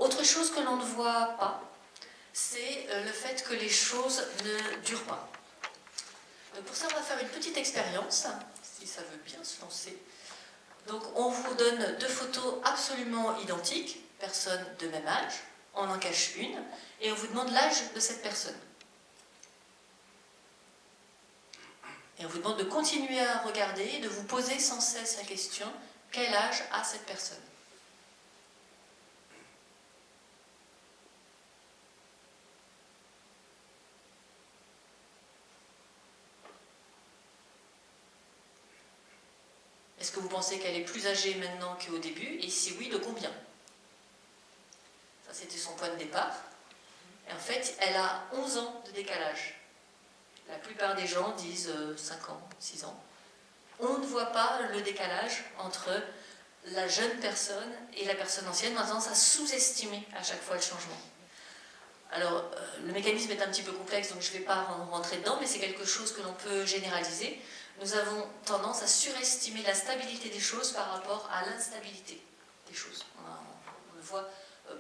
Autre chose que l'on ne voit pas, c'est le fait que les choses ne durent pas. Donc pour ça, on va faire une petite expérience, si ça veut bien se lancer. Donc on vous donne deux photos absolument identiques, personnes de même âge, on en cache une, et on vous demande l'âge de cette personne. Et on vous demande de continuer à regarder et de vous poser sans cesse la question, quel âge a cette personne ? Est-ce que vous pensez qu'elle est plus âgée maintenant qu'au début? Et si oui, de combien? Ça, c'était son point de départ. Et en fait, elle a 11 ans de décalage. La plupart des gens disent 5 ans, 6 ans. On ne voit pas le décalage entre la jeune personne et la personne ancienne. On a tendance à sous-estimer à chaque fois le changement. Alors, le mécanisme est un petit peu complexe, donc je ne vais pas rentrer dedans, mais c'est quelque chose que l'on peut généraliser. Nous avons tendance à surestimer la stabilité des choses par rapport à l'instabilité des choses. On le voit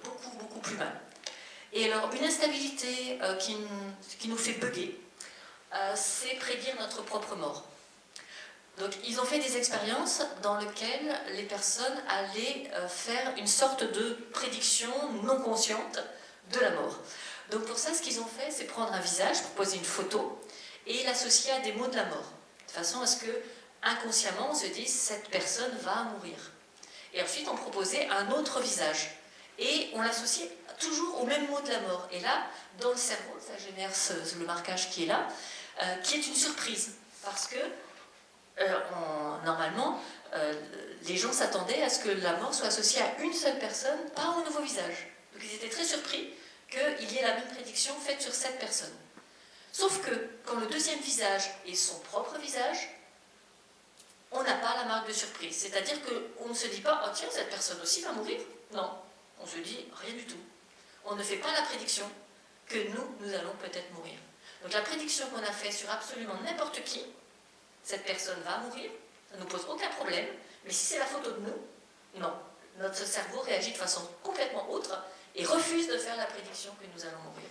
beaucoup plus mal. Et alors, une instabilité qui nous fait bugger, c'est prédire notre propre mort. Donc, ils ont fait des expériences dans lesquelles les personnes allaient faire une sorte de prédiction non consciente de la mort. Donc, pour ça, ce qu'ils ont fait, c'est prendre un visage, proposer une photo, et l'associer à des mots de la mort. De façon à ce que, inconsciemment, on se dise, cette personne va mourir. Et ensuite, on proposait un autre visage. Et on l'associait toujours au même mot de la mort. Et là, dans le cerveau, ça génère le marquage qui est là, qui est une surprise. Parce que, normalement, les gens s'attendaient à ce que la mort soit associée à une seule personne, pas au nouveau visage. Donc ils étaient très surpris qu'il y ait la même prédiction faite sur cette personne. Sauf que, quand le deuxième visage est son propre visage, on n'a pas la marque de surprise. C'est-à-dire qu'on ne se dit pas « Oh tiens, cette personne aussi va mourir ». Non, on se dit rien du tout. On ne fait pas la prédiction que nous allons peut-être mourir. Donc la prédiction qu'on a faite sur absolument n'importe qui, cette personne va mourir, ça ne nous pose aucun problème, mais si c'est la photo de nous, non. Notre cerveau réagit de façon complètement autre et refuse de faire la prédiction que nous allons mourir.